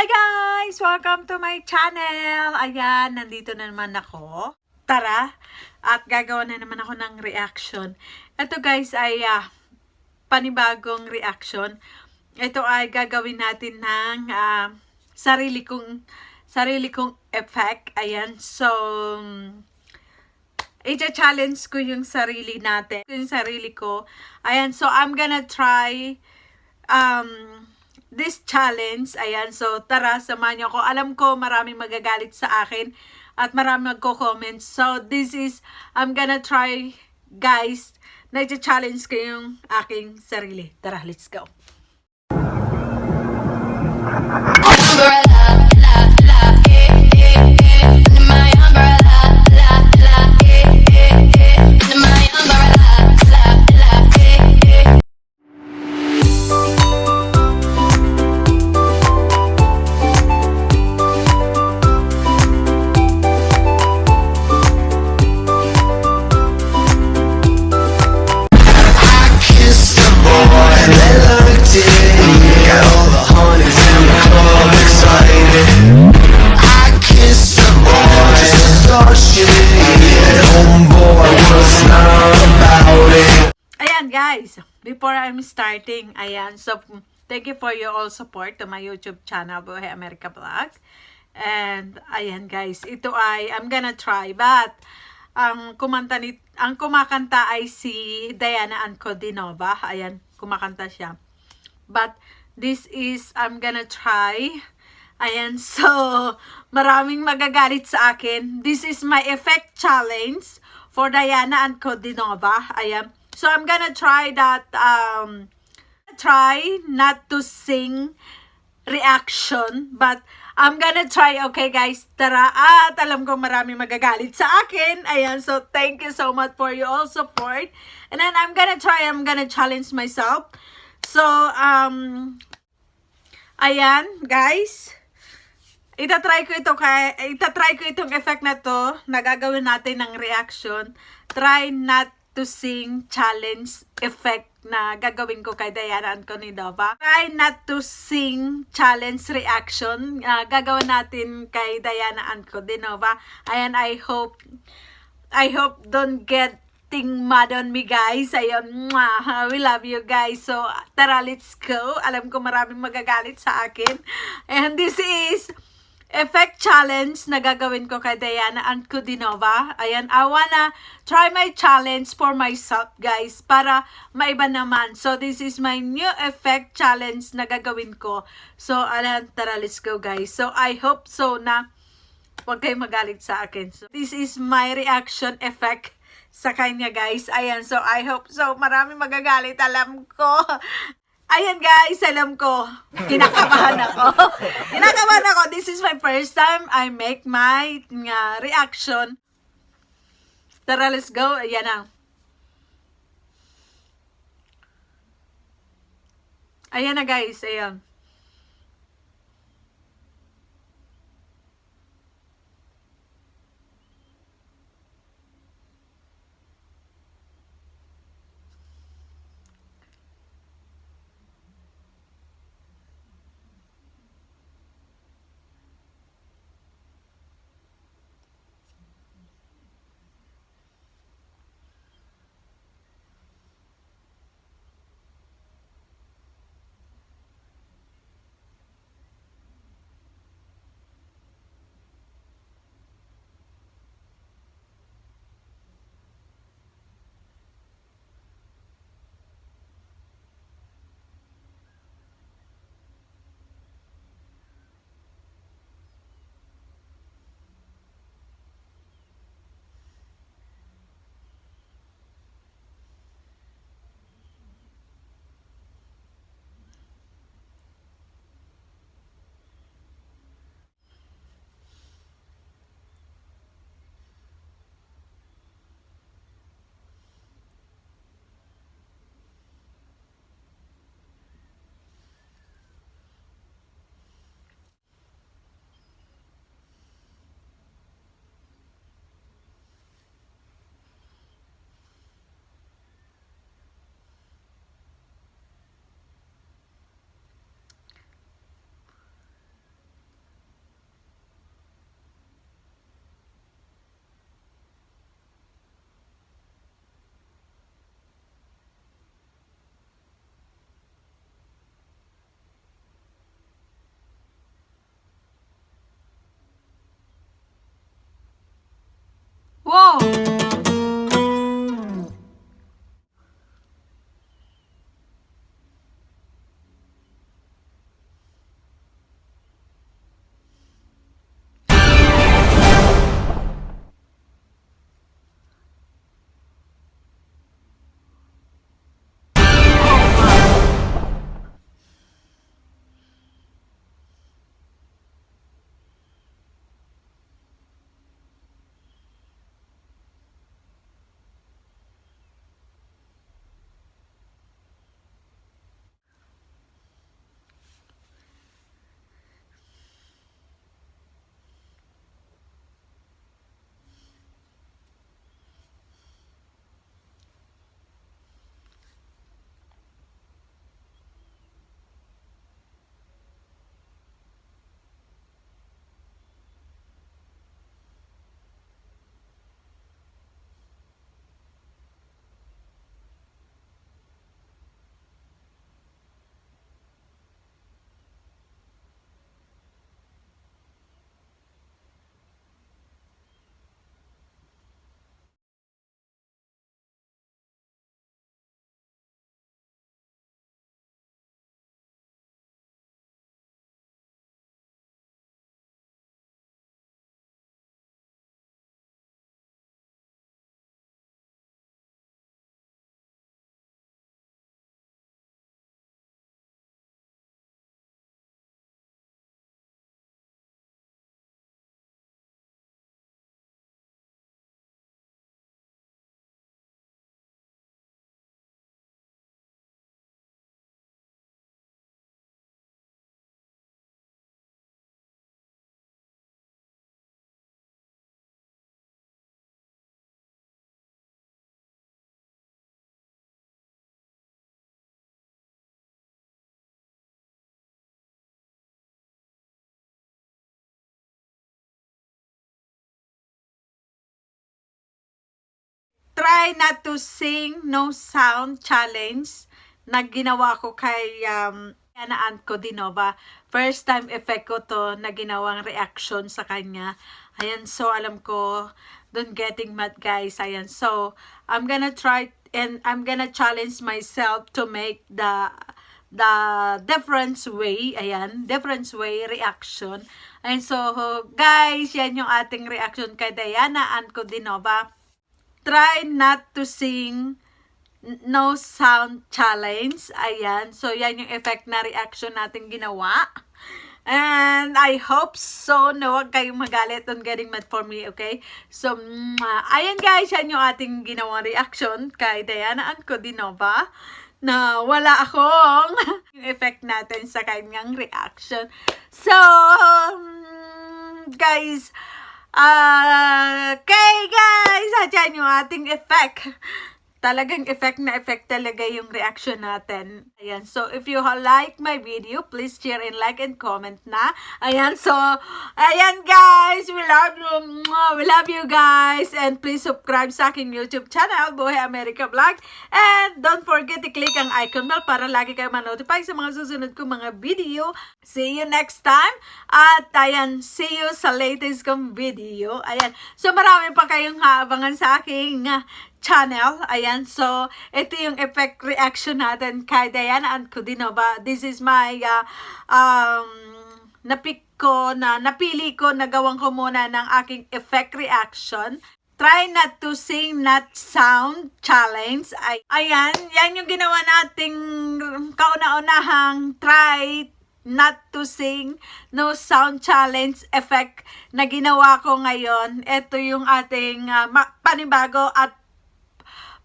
Hi guys! Welcome to my channel! Ayan, nandito na naman ako. Tara! At gagawa na naman ako ng reaction. Ito guys ay panibagong reaction. Ito ay gagawin natin ng sarili kong effect. Ayan, so i-challenge ko yung sarili natin. Yung sarili ko. Ayan, so I'm gonna try this challenge. Ayan, so tara, samahan niyo ako. Alam ko maraming magagalit sa akin at maraming magko-comment. So this is, I'm gonna try guys, na i-challenge ko yung aking sarili. Tara, let's go. Guys, before I'm starting, ayan, so thank you for your all support to my YouTube channel, Buhay America Vlog. And ayan guys, ito ay I'm gonna try, but ang kumakanta ay si Ankudinova. Ayan, kumakanta siya. But this is I'm gonna try. Ayan, so maraming magagalit sa akin. This is my effect challenge for Ankudinova. Ayan. So I'm gonna try that, try not to sing reaction, but I'm gonna try, okay guys, tara, at alam ko marami magagalit sa akin, ayan, so thank you so much for your all support, and then I'm gonna challenge myself, so, ayan, guys, itatry ko itong effect na to, nagagawin natin ng reaction, try not to sing challenge effect na gagawin ko kay Ankudinova. Try not to sing challenge reaction gagawin natin kay Ankudinova. Ayan, I hope don't getting mad on me guys. Ayan, we love you guys. So tara, let's go. Alam ko maraming magagalit sa akin. And this is effect challenge na gagawin ko kay Ankudinova. Ayan, I wanna try my challenge for myself, guys, para maiba naman. So, this is my new effect challenge na gagawin ko. So, ayan, tara, let's go, guys. So, I hope so na huwag kayo magalit sa akin. So, this is my reaction effect sa kanya, guys. Ayan, so, I hope so. Marami magagalit, alam ko. Ayan guys, alam ko, kinakabahan ako. This is my first time I make my reaction. Tara, let's go. Ayan na. Ayan na guys, ayan. try not to sing no sound challenge na ginawa ko kay Ankudinova. First time effect ko to na ginawang reaction sa kanya. Ayan, so alam ko, don't getting mad guys. Ayan, so I'm gonna try and I'm gonna challenge myself to make the different way, ayan, different way reaction. And so, guys, yan yung ating reaction kay Diana Ankudinova. Try not to sing no sound challenge. Ayan, so yan yung effect na reaction natin ginawa. And I hope so na huwag kayong magalit on getting mad for me, okay? So, ayan guys, yan yung ating ginawang reaction kay Diana Ankudinova na wala akong yung effect natin sa kanyang reaction. So, guys, okay guys, yan yung ating effect. Talagang effect na effect talaga yung reaction natin. Ayan, so if you like my video, please share and like and comment na. Ayan, so, ayan guys, we love you. We love you guys. And please subscribe sa aking YouTube channel, Buhay America Vlog. And don't forget to click ang icon bell para lagi kayo ma-notify sa mga susunod kong mga video. See you next time. At ayan, see you sa latest kong video. Ayan, so marami pa kayong haabangan sa aking channel. Ayan, so ito yung effect reaction natin kay Diana Ankudinova. This is my napili ko, nagawang ko muna ng aking effect reaction. Try not to sing, not sound challenge. Ayan, yan yung ginawa nating kauna-unahang try not to sing, no sound challenge effect na ginawa ko ngayon. Ito yung ating panibago at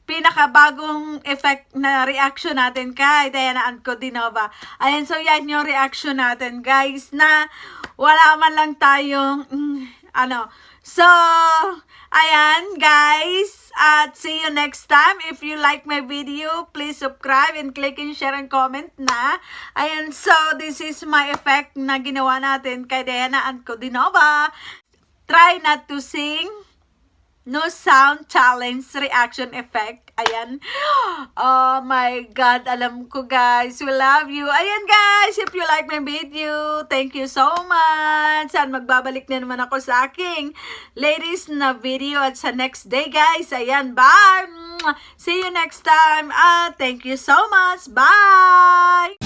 pinakabagong effect na reaction natin kay Diana Ankudinova. Ayan, so yan yung reaction natin guys, na wala man lang tayong So, ayan guys, at see you next time. If you like my video, please subscribe and click and share and comment na. Ayan, so this is my effect na ginawa natin kay Diana Ankudinova. Try not to sing, no sound challenge reaction effect. Ayan. Oh my God. Alam ko guys. We love you. Ayan guys. If you like my video, thank you so much. Saan magbabalik na naman ako sa aking latest na video at sa next day guys. Ayan. Bye. See you next time. Thank you so much. Bye.